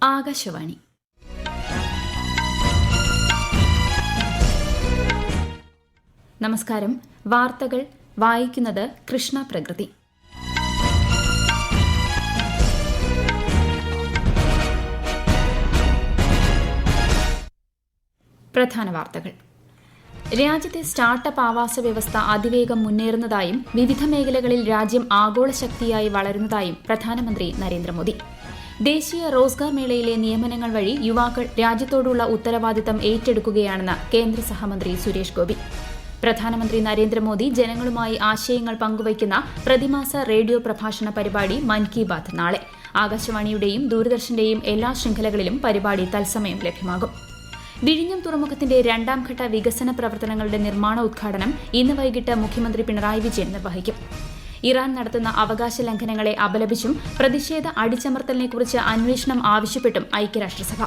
ആകാശവാണി. നമസ്കാരം. വാർത്തകൾ വായിക്കുന്നത് കൃഷ്ണ പ്രകൃതി. പ്രധാന വാർത്തകൾ. രാജ്യത്തെ സ്റ്റാർട്ടപ്പ് ആവാസ വ്യവസ്ഥ അതിവേഗം മുന്നേറുന്നതായും വിവിധ മേഖലകളിൽ രാജ്യം ആഗോള ശക്തിയായി വളരുന്നതായും പ്രധാനമന്ത്രി നരേന്ദ്രമോദി. ദേശീയ റോസ്ഗാർ മേളയിലെ നിയമനങ്ങൾ വഴി യുവാക്കൾ രാജ്യത്തോടുള്ള ഉത്തരവാദിത്തം ഏറ്റെടുക്കുകയാണെന്ന് കേന്ദ്ര സഹമന്ത്രി സുരേഷ് ഗോപി. പ്രധാനമന്ത്രി നരേന്ദ്രമോദി ജനങ്ങളുമായി ആശയങ്ങൾ പങ്കുവയ്ക്കുന്ന പ്രതിമാസ റേഡിയോ പ്രഭാഷണ പരിപാടി മൻ കി ബാത് നാളെ. ആകാശവാണിയുടെയും ദൂരദർശന്റെയും എല്ലാ ശൃംഖലകളിലും പരിപാടി തത്സമയം ലഭ്യമാകും. വിഴിഞ്ഞം തുറമുഖത്തിന്റെ രണ്ടാംഘട്ട വികസന പ്രവർത്തനങ്ങളുടെ നിർമ്മാണ ഉദ്ഘാടനം ഇന്ന് വൈകിട്ട് മുഖ്യമന്ത്രി പിണറായി വിജയൻ നിർവഹിക്കും. ഇറാൻ നടത്തുന്ന അവകാശ ലംഘനങ്ങളെ അപലപിച്ചും പ്രതിഷേധ അടിച്ചമർത്തലിനെക്കുറിച്ച് അന്വേഷണം ആവശ്യപ്പെട്ടും ഐക്യരാഷ്ട്രസഭ.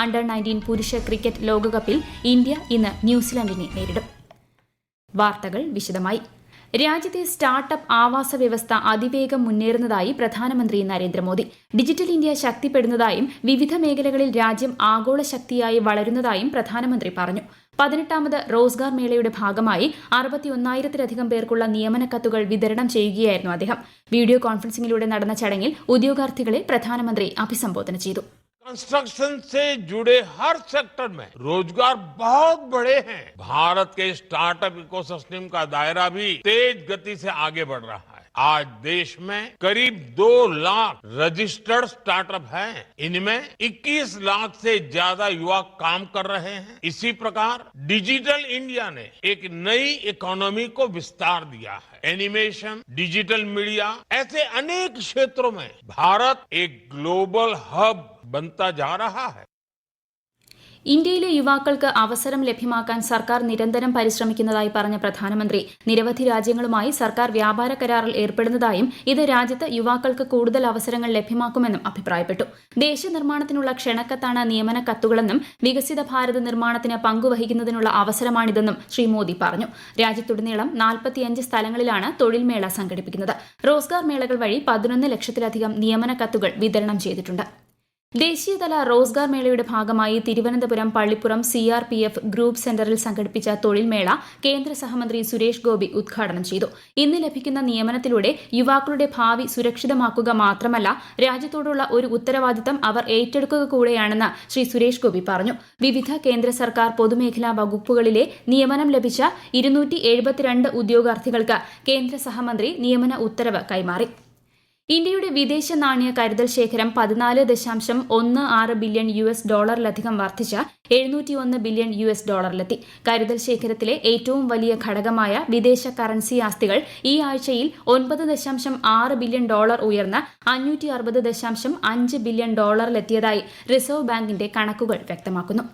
അണ്ടർ 19 പുരുഷ ക്രിക്കറ്റ് ലോകകപ്പിൽ ഇന്ത്യ ഇന്ന് ന്യൂസിലൻഡിനെ നേരിടും. വാർത്തകൾ വിശദമായി. രാജ്യത്തെ സ്റ്റാർട്ടപ്പ് ആവാസ വ്യവസ്ഥ അതിവേഗം മുന്നേറുന്നതായി പ്രധാനമന്ത്രി നരേന്ദ്രമോദി. ഡിജിറ്റൽ ഇന്ത്യ ശക്തിപ്പെടുന്നതായും വിവിധ മേഖലകളിൽ രാജ്യം ആഗോള ശക്തിയായി വളരുന്നതായും പ്രധാനമന്ത്രി പറഞ്ഞു. 18ാമത് റോസ്ഗാർ മേളയുടെ ഭാഗമായി 61,000-ലധികം പേർക്കുള്ള നിയമന കത്തുകൾ വിതരണം ചെയ്യുകയായിരുന്നു അദ്ദേഹം. വീഡിയോ കോൺഫറൻസിംഗിലൂടെ നടന്ന ചടങ്ങിൽ ഉദ്യോഗാർത്ഥികളെ പ്രധാനമന്ത്രി അഭിസംബോധന ചെയ്തു. कंस्ट्रक्शन से जुड़े हर सेक्टर में रोजगार बहुत बड़े हैं। भारत के स्टार्टअप इकोसिस्टम का दायरा भी तेज गति से आगे बढ़ रहा है। आज देश में करीब 2 लाख रजिस्टर्ड स्टार्टअप हैं। इनमें 21 लाख से ज्यादा युवा काम कर रहे हैं। इसी प्रकार डिजिटल इंडिया ने एक नई इकोनॉमी को विस्तार दिया है। एनिमेशन, डिजिटल मीडिया, ऐसे अनेक क्षेत्रों में भारत एक ग्लोबल हब बनता जा रहा है. ഇന്ത്യയിലെ യുവാക്കൾക്ക് അവസരം ലഭ്യമാക്കാൻ സർക്കാർ നിരന്തരം പരിശ്രമിക്കുന്നതായി പറഞ്ഞ പ്രധാനമന്ത്രി നിരവധി രാജ്യങ്ങളുമായി സർക്കാർ വ്യാപാര കരാറിൽ ഏർപ്പെടുന്നതായും ഇത് രാജ്യത്ത് യുവാക്കൾക്ക് കൂടുതൽ അവസരങ്ങൾ ലഭ്യമാക്കുമെന്നും അഭിപ്രായപ്പെട്ടു. ദേശനിർമ്മാണത്തിനുള്ള ക്ഷണക്കത്താണ് നിയമന കത്തുകളെന്നും വികസിത ഭാരത നിർമ്മാണത്തിന് പങ്കുവഹിക്കുന്നതിനുള്ള അവസരമാണിതെന്നും ശ്രീ മോദി പറഞ്ഞു. രാജ്യത്തുടനീളം 45 സ്ഥലങ്ങളിലാണ് തൊഴിൽ മേള സംഘടിപ്പിക്കുന്നത്. റോസ്ഗാർ മേളകൾ വഴി 11 ലക്ഷത്തിലധികം നിയമന കത്തുകൾ വിതരണം ചെയ്തിട്ടുണ്ട്. ദേശീയതല റോസ്ഗാർ മേളയുടെ ഭാഗമായി തിരുവനന്തപുരം പള്ളിപ്പുറം CRPF ഗ്രൂപ്പ് സെന്ററിൽ സംഘടിപ്പിച്ച തൊഴിൽ മേള കേന്ദ്ര സഹമന്ത്രി സുരേഷ് ഗോപി ഉദ്ഘാടനം ചെയ്തു. ഇന്ന് ലഭിക്കുന്ന നിയമനത്തിലൂടെ യുവാക്കളുടെ ഭാവി സുരക്ഷിതമാക്കുക മാത്രമല്ല രാജ്യത്തോടുള്ള ഒരു ഉത്തരവാദിത്തം അവർ ഏറ്റെടുക്കുക കൂടെയാണെന്ന് ശ്രീ സുരേഷ് ഗോപി പറഞ്ഞു. വിവിധ കേന്ദ്ര സർക്കാർ പൊതുമേഖലാ വകുപ്പുകളിലെ നിയമനം ലഭിച്ച 272 ഉദ്യോഗാർത്ഥികൾക്ക് കേന്ദ്ര സഹമന്ത്രി നിയമന ഉത്തരവ് കൈമാറി. ഇന്ത്യയുടെ വിദേശ നാണ്യ കരുതൽ ശേഖരം $14.16 ബില്യൺ ഡോളറിലധികം വർദ്ധിച്ച് $701 ബില്യൺ ഡോളറിലെത്തി. കരുതൽ ശേഖരത്തിലെ ഏറ്റവും വലിയ ഘടകമായ വിദേശ കറൻസി ആസ്തികൾ ഈ ആഴ്ചയിൽ $9.6 ബില്യൺ ഉയർന്ന് $560.5 ബില്യൺ ഡോളറിലെത്തിയതായി റിസർവ് ബാങ്കിന്റെ കണക്കുകൾ വ്യക്തമാക്കുന്നു.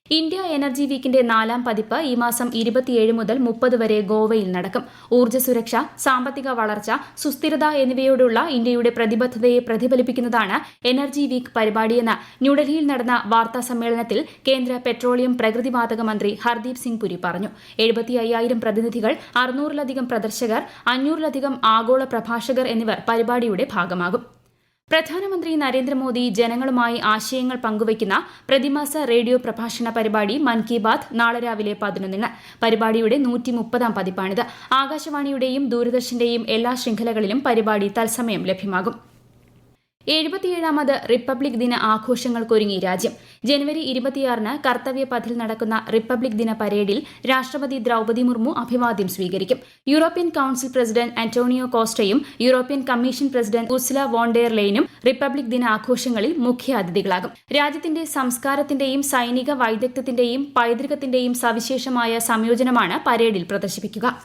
ഇന്ത്യ എനർജി വീക്കിന്റെ 4ാം പതിപ്പ് ഈ മാസം 27 മുതൽ 30 വരെ ഗോവയിൽ നടക്കും. ഊർജ്ജ സുരക്ഷ, സാമ്പത്തിക വളർച്ച, സുസ്ഥിരത എന്നിവയോടുള്ള ഇന്ത്യയുടെ പ്രതിബദ്ധതയെ പ്രതിഫലിപ്പിക്കുന്നതാണ് എനർജി വീക്ക് പരിപാടിയെന്ന് ന്യൂഡൽഹിയിൽ നടന്ന വാർത്താ സമ്മേളനത്തിൽ കേന്ദ്ര പെട്രോളിയം പ്രകൃതിവാതക മന്ത്രി ഹർദീപ് സിംഗ് പുരി പറഞ്ഞു. 75,000 പ്രതിനിധികൾ, 600-ലധികം പ്രദർശകർ, 500-ലധികം ആഗോള പ്രഭാഷകർ എന്നിവർ പരിപാടിയുടെ ഭാഗമാകും. പ്രധാനമന്ത്രി നരേന്ദ്രമോദി ജനങ്ങളുമായി ആശയങ്ങൾ പങ്കുവയ്ക്കുന്ന പ്രതിമാസ റേഡിയോ പ്രഭാഷണ പരിപാടി മൻ കി ബാത് നാളെ രാവിലെ 11-ന്. പരിപാടിയുടെ 130ാം പതിപ്പാണിത്. ആകാശവാണിയുടെയും ദൂരദർശന്റെയും എല്ലാ ശൃംഖലകളിലും പരിപാടി തത്സമയം ലഭ്യമാകും. 77ാമത് റിപ്പബ്ലിക് ദിന ആഘോഷങ്ങൾക്കൊരുങ്ങി രാജ്യം. ജനുവരി 26-ന് കർത്തവ്യപഥിൽ നടക്കുന്ന റിപ്പബ്ലിക് ദിന പരേഡിൽ രാഷ്ട്രപതി ദ്രൌപദി മുർമു അഭിവാദ്യം സ്വീകരിക്കും. യൂറോപ്യൻ കൌൺസിൽ പ്രസിഡന്റ് അന്റോണിയോ കോസ്റ്റയും European commission president Ursula von der ലെയനും റിപ്പബ്ലിക് ദിന ആഘോഷങ്ങളിൽ മുഖ്യാതിഥികളാകും. രാജ്യത്തിന്റെ സംസ്കാരത്തിന്റെയും സൈനിക വൈദഗ്ധ്യത്തിന്റെയും പൈതൃകത്തിന്റെയും സവിശേഷമായ സംയോജനമാണ് പരേഡിൽ പ്രദർശിപ്പിക്കുക.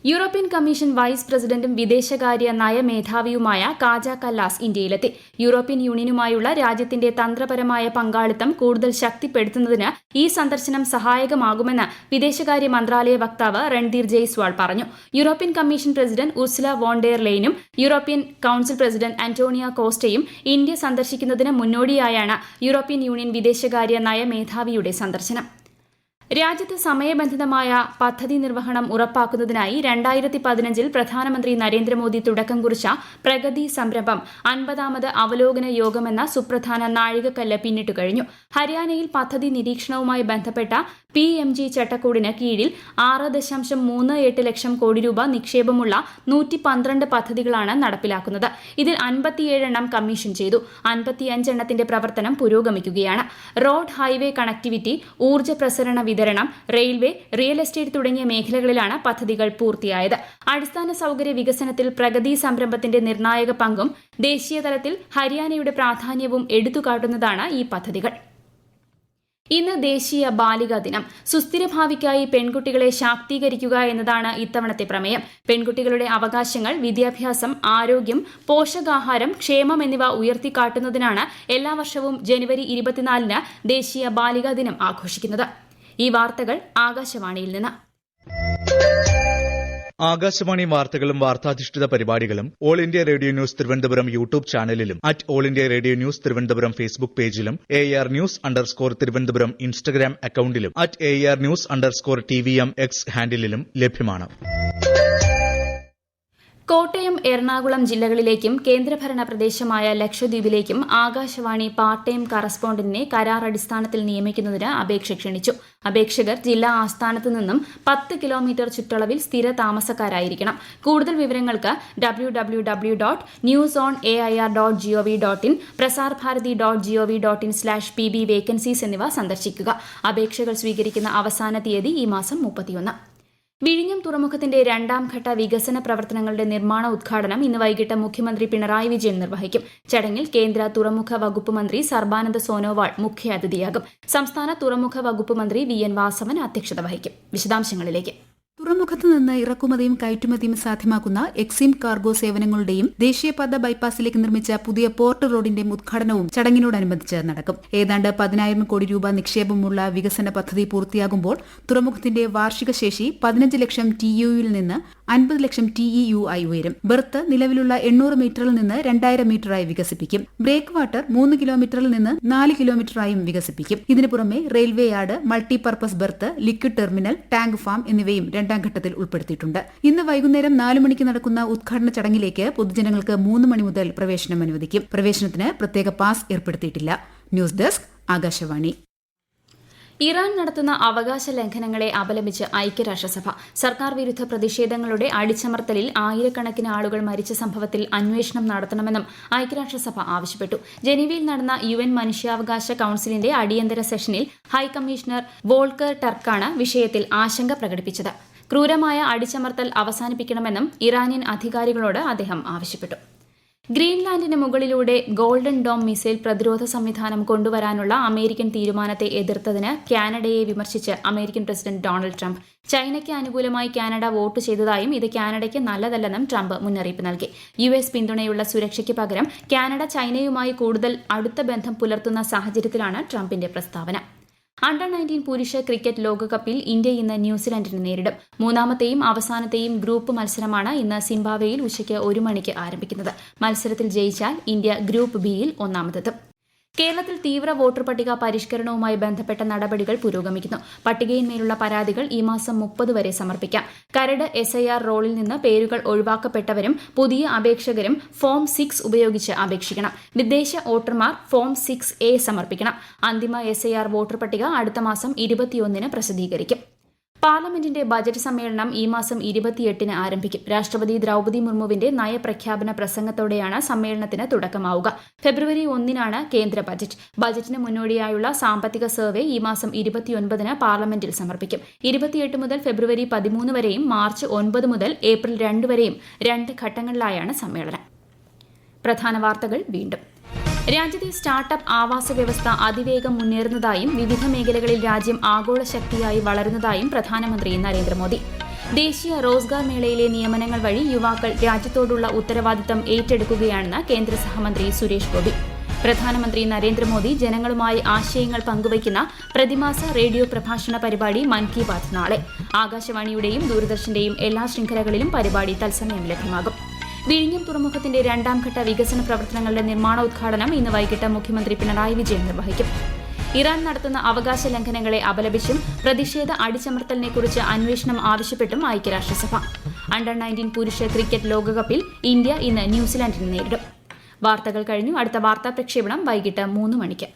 യൂറോപ്യൻ കമ്മീഷൻ വൈസ് പ്രസിഡന്റും വിദേശകാര്യ നയമേധാവിയുമായ കാജ കല്ലാസ് ഇന്ത്യയിലെത്തി. യൂറോപ്യൻ യൂണിയനുമായുള്ള രാജ്യത്തിന്റെ തന്ത്രപരമായ പങ്കാളിത്തം കൂടുതൽ ശക്തിപ്പെടുത്തുന്നതിന് ഈ സന്ദർശനം സഹായകമാകുമെന്ന് വിദേശകാര്യ മന്ത്രാലയ വക്താവ് രൺധീർ ജയ്സ്വാൾ പറഞ്ഞു. European commission president Ursula von der ലെയനും യൂറോപ്യൻ കൌൺസിൽ പ്രസിഡന്റ് അന്റോണിയോ കോസ്റ്റയും ഇന്ത്യ സന്ദർശിക്കുന്നതിന് മുന്നോടിയായാണ് യൂറോപ്യൻ യൂണിയൻ വിദേശകാര്യ നയമേധാവിയുടെ സന്ദർശനം. രാജ്യത്ത് സമയബന്ധിതമായ പദ്ധതി നിർവഹണം ഉറപ്പാക്കുന്നതിനായി 2015 പ്രധാനമന്ത്രി നരേന്ദ്രമോദി തുടക്കം കുറിച്ച പ്രഗതി സംരംഭം 50ാമത് അവലോകന യോഗമെന്ന സുപ്രധാന നാഴികക്കല്ല് പിന്നിട്ടു കഴിഞ്ഞു. ഹരിയാനയിൽ പദ്ധതി നിരീക്ഷണവുമായി ബന്ധപ്പെട്ട PMG ചട്ടക്കൂടിന് കീഴിൽ 6.38 ലക്ഷം കോടി രൂപ നിക്ഷേപമുള്ള 112 പദ്ധതികളാണ് നടപ്പിലാക്കുന്നത്. ഇതിൽ 57 എണ്ണം കമ്മീഷൻ ചെയ്തു. 55 എണ്ണത്തിന്റെ പ്രവർത്തനം പുരോഗമിക്കുകയാണ്. റോഡ്, ഹൈവേ കണക്ടിവിറ്റി, ഊർജ്ജ പ്രസരണ വിതരണം, റെയിൽവേ, റിയൽ എസ്റ്റേറ്റ് തുടങ്ങിയ മേഖലകളിലാണ് പദ്ധതികൾ പൂർത്തിയായത്. അടിസ്ഥാന സൌകര്യ വികസനത്തിൽ പ്രഗതി സംരംഭത്തിന്റെ നിർണായക പങ്കും ദേശീയ തലത്തിൽ ഹരിയാനയുടെ പ്രാധാന്യവും എടുത്തുകാട്ടുന്നതാണ് ഈ പദ്ധതികൾ. ഇന്ന് ദേശീയ ബാലികാ ദിനം. സുസ്ഥിര ഭാവിക്കായി പെൺകുട്ടികളെ ശാക്തീകരിക്കുക എന്നതാണ് ഇത്തവണത്തെ പ്രമേയം. പെൺകുട്ടികളുടെ അവകാശങ്ങൾ, വിദ്യാഭ്യാസം, ആരോഗ്യം, പോഷകാഹാരം, ക്ഷേമം എന്നിവ ഉയർത്തിക്കാട്ടുന്നതിനാണ് എല്ലാ വർഷവും ജനുവരി 24-ന് ദേശീയ ബാലികാ ദിനം ആഘോഷിക്കുന്നത്. ഈ വാർത്തകൾ ആകാശവാണിയിൽ നിന്ന്. ആകാശവാണി വാർത്തകളും വാർത്താധിഷ്ഠിത പരിപാടികളും all India radio news Thiruvananthapuram YouTube ചാനലിലും all India radio news Thiruvananthapuram Facebook പേജിലും AR News_ തിരുവനന്തപുരം ഇൻസ്റ്റഗ്രാം അക്കൌണ്ടിലും AR News_TVM X ഹാൻഡിലും ലഭ്യമാണ്. കോട്ടയം, എറണാകുളം ജില്ലകളിലേക്കും കേന്ദ്രഭരണ പ്രദേശമായ ലക്ഷദ്വീപിലേക്കും ആകാശവാണി പാർട്ട് ടൈം കറസ്പോണ്ടന്റിനെ കരാർ അടിസ്ഥാനത്തിൽ നിയമിക്കുന്നതിന് അപേക്ഷ ക്ഷണിച്ചു. അപേക്ഷകർ ജില്ലാ ആസ്ഥാനത്ത് നിന്നും 10 കിലോമീറ്റർ ചുറ്റളവിൽ സ്ഥിര താമസക്കാരായിരിക്കണം. കൂടുതൽ വിവരങ്ങൾക്ക് www.newsonair.gov.in, prasarbharati.gov.in/pb വേക്കൻസീസ് എന്നിവ സന്ദർശിക്കുക. അപേക്ഷകൾ സ്വീകരിക്കുന്ന അവസാന തീയതി ഈ മാസം 31. വിഴിഞ്ഞം തുറമുഖത്തിന്റെ 2ാം ഘട്ട വികസന പ്രവർത്തനങ്ങളുടെ നിർമ്മാണ ഉദ്ഘാടനം ഇന്ന് വൈകിട്ട് മുഖ്യമന്ത്രി പിണറായി വിജയൻ നിർവഹിക്കും. ചടങ്ങിൽ കേന്ദ്ര തുറമുഖ വകുപ്പ് മന്ത്രി സർബാനന്ദ സോനോവാൾ മുഖ്യാതിഥിയാകും. സംസ്ഥാന തുറമുഖ വകുപ്പ് മന്ത്രി VN വാസവൻ അധ്യക്ഷത വഹിക്കും. വിശദാംശങ്ങളിലേക്ക്. തുറമുഖത്ത് നിന്ന് ഇറക്കുമതിയും കയറ്റുമതിയും സാധ്യമാക്കുന്ന എക്സിം കാർഗോ സേവനങ്ങളുടെയും ദേശീയപാത ബൈപ്പാസിലേക്ക് നിർമ്മിച്ച പുതിയ പോർട്ട് റോഡിന്റെയും ഉദ്ഘാടനവും ചടങ്ങിനോടനുബന്ധിച്ച് നടക്കും. ഏതാണ്ട് 10,000 കോടി രൂപ നിക്ഷേപമുള്ള വികസന പദ്ധതി പൂർത്തിയാകുമ്പോൾ തുറമുഖത്തിന്റെ വാർഷിക ശേഷി 15 ലക്ഷം TEU-ൽ നിന്ന് 50 ലക്ഷം TEU ആയി ഉയരും. ബെർത്ത് നിലവിലുള്ള 800 മീറ്ററിൽ നിന്ന് 2000 മീറ്ററായി വികസിപ്പിക്കും. ബ്രേക്ക് വാട്ടർ 3 കിലോമീറ്ററിൽ നിന്ന് 4 കിലോമീറ്ററായും വികസിപ്പിക്കും. ഇതിനു പുറമെ railway yard, multipurpose berth, liquid terminal, tank farm എന്നിവയും 2ാം ഘട്ടത്തിൽ ഉൾപ്പെടുത്തിയിട്ടുണ്ട്. ഇന്ന് വൈകുന്നേരം 4 മണിക്ക് നടക്കുന്ന ഉദ്ഘാടന ചടങ്ങിലേക്ക് പൊതുജനങ്ങൾക്ക് 3 മണി മുതൽ പ്രവേശനം അനുവദിക്കും. പ്രവേശനത്തിന് പ്രത്യേക പാസ് ഏർപ്പെടുത്തിയിട്ടില്ല. News desk, Akashvani. ഇറാൻ നടത്തുന്ന അവകാശ ലംഘനങ്ങളെ അപലപിച്ച് ഐക്യരാഷ്ട്രസഭ. സർക്കാർ വിരുദ്ധ പ്രതിഷേധങ്ങളുടെ അടിച്ചമർത്തലിൽ ആയിരക്കണക്കിന് ആളുകൾ മരിച്ച സംഭവത്തിൽ അന്വേഷണം നടത്തണമെന്നും ഐക്യരാഷ്ട്രസഭ ആവശ്യപ്പെട്ടു. ജനീവയിൽ നടന്ന UN മനുഷ്യാവകാശ കൌൺസിലിന്റെ അടിയന്തര സെഷനിൽ ഹൈക്കമ്മീഷണർ വോൾക്കർ ടർക്കാണ് വിഷയത്തിൽ ആശങ്ക പ്രകടിപ്പിച്ചത്. ക്രൂരമായ അടിച്ചമർത്തൽ അവസാനിപ്പിക്കണമെന്നും ഇറാനിയൻ അധികാരികളോട് അദ്ദേഹം ആവശ്യപ്പെട്ടു. ഗ്രീൻലാൻഡിന് മുകളിലൂടെ ഗോൾഡൻ ഡോം മിസൈൽ പ്രതിരോധ സംവിധാനം കൊണ്ടുവരാനുള്ള അമേരിക്കൻ തീരുമാനത്തെ എതിർത്തതിന് കാനഡയെ വിമർശിച്ച് അമേരിക്കൻ പ്രസിഡന്റ് ഡൊണാൾഡ് ട്രംപ്. ചൈനയ്ക്ക് അനുകൂലമായി കാനഡ വോട്ട് ചെയ്തതായും ഇത് കാനഡയ്ക്ക് നല്ലതല്ലെന്നും ട്രംപ് മുന്നറിയിപ്പ് നൽകി. US പിന്തുണയുള്ള സുരക്ഷയ്ക്ക് പകരം കാനഡ ചൈനയുമായി കൂടുതൽ അടുത്ത ബന്ധം പുലർത്തുന്ന സാഹചര്യത്തിലാണ് ട്രംപിന്റെ പ്രസ്താവന. അണ്ടർ-19 പുരുഷ ക്രിക്കറ്റ് ലോകകപ്പിൽ ഇന്ത്യ ഇന്ന് ന്യൂസിലൻഡിനെ നേരിടും. 3ാമത്തെയും അവസാനത്തെയും ഗ്രൂപ്പ് മത്സരമാണ് ഇന്ന് സിംബാബ്വേയിൽ ഉച്ചയ്ക്ക് 1 മണിക്ക് ആരംഭിക്കുന്നത്. മത്സരത്തിൽ ജയിച്ചാൽ ഇന്ത്യ ഗ്രൂപ്പ് ബിയിൽ 1ാമതെത്തും. കേരളത്തിൽ തീവ്ര വോട്ടർ പട്ടിക പരിഷ്കരണവുമായി ബന്ധപ്പെട്ട നടപടികൾ പുരോഗമിക്കുന്നു. പട്ടികയിന്മേലുള്ള പരാതികൾ ഈ മാസം 30 വരെ സമർപ്പിക്കാം. കരട് SIR റോളിൽ നിന്ന് പേരുകൾ ഒഴിവാക്കപ്പെട്ടവരും പുതിയ അപേക്ഷകരും ഫോം 6 ഉപയോഗിച്ച് അപേക്ഷിക്കണം. വിദേശ വോട്ടർമാർ ഫോം 6A സമർപ്പിക്കണം. അന്തിമ SIR വോട്ടർ പട്ടിക അടുത്ത മാസം 21-ന് പ്രസിദ്ധീകരിക്കും. പാർലമെന്റിന്റെ ബജറ്റ് സമ്മേളനം ഈ മാസം 28-ന് ആരംഭിക്കും. രാഷ്ട്രപതി ദ്രൌപദി മുർമുവിന്റെ നയപ്രഖ്യാപന പ്രസംഗത്തോടെയാണ് സമ്മേളനത്തിന് തുടക്കമാവുക. ഫെബ്രുവരി 1-നാണ് കേന്ദ്ര ബജറ്റ്. ബജറ്റിന് മുന്നോടിയായുള്ള സാമ്പത്തിക സർവേ ഈ മാസം 29-ന് പാർലമെന്റിൽ സമർപ്പിക്കും. 28 മുതൽ ഫെബ്രുവരി 13 വരെയും മാർച്ച് 9 മുതൽ ഏപ്രിൽ 2 വരെയും 2 ഘട്ടങ്ങളിലായാണ് സമ്മേളനം. പ്രധാന വാർത്തകൾ വീണ്ടും. രാജ്യത്തെ സ്റ്റാർട്ടപ്പ് ആവാസ വ്യവസ്ഥ അതിവേഗം മുന്നേറുന്നതായും വിവിധ മേഖലകളിൽ രാജ്യം ആഗോള ശക്തിയായി വളരുന്നതായും പ്രധാനമന്ത്രി നരേന്ദ്രമോദി. ദേശീയ റോസ്ഗാർ മേളയിലെ നിയമനങ്ങൾ വഴി യുവാക്കൾ രാജ്യത്തോടുള്ള ഉത്തരവാദിത്തം ഏറ്റെടുക്കുകയാണെന്ന് കേന്ദ്ര സഹമന്ത്രി സുരേഷ് ഗോപി. പ്രധാനമന്ത്രി നരേന്ദ്രമോദി ജനങ്ങളുമായി ആശയങ്ങൾ പങ്കുവയ്ക്കുന്ന പ്രതിമാസ റേഡിയോ പ്രഭാഷണ പരിപാടി മൻ കി ബാത്ത് നാളെ. ആകാശവാണിയുടെയും ദൂരദർശന്റെയും എല്ലാ ശൃംഖലകളിലും പരിപാടി തത്സമയം ലഭ്യമാകും. വിഴിഞ്ഞം തുറമുഖത്തിന്റെ 2ാം ഘട്ട വികസന പ്രവർത്തനങ്ങളുടെ നിർമ്മാണോദ്ഘാടനം ഇന്ന് വൈകിട്ട് മുഖ്യമന്ത്രി പിണറായി വിജയൻ നിർവഹിക്കും. ഇറാൻ നടത്തുന്ന അവകാശ ലംഘനങ്ങളെ അപലപിച്ചും പ്രതിഷേധ അടിച്ചമർത്തലിനെക്കുറിച്ച് അന്വേഷണം ആവശ്യപ്പെട്ടും ഐക്യരാഷ്ട്രസഭ. അണ്ടർ-19 പുരുഷ ക്രിക്കറ്റ് ലോകകപ്പിൽ ഇന്ത്യ ഇന്ന് ന്യൂസിലാൻഡിനെ നേരിടും. വാർത്തകൾ കഴിഞ്ഞു. അടുത്ത വാർത്താ പ്രക്ഷേപണം വൈകിട്ട് 3 മണിക്ക്.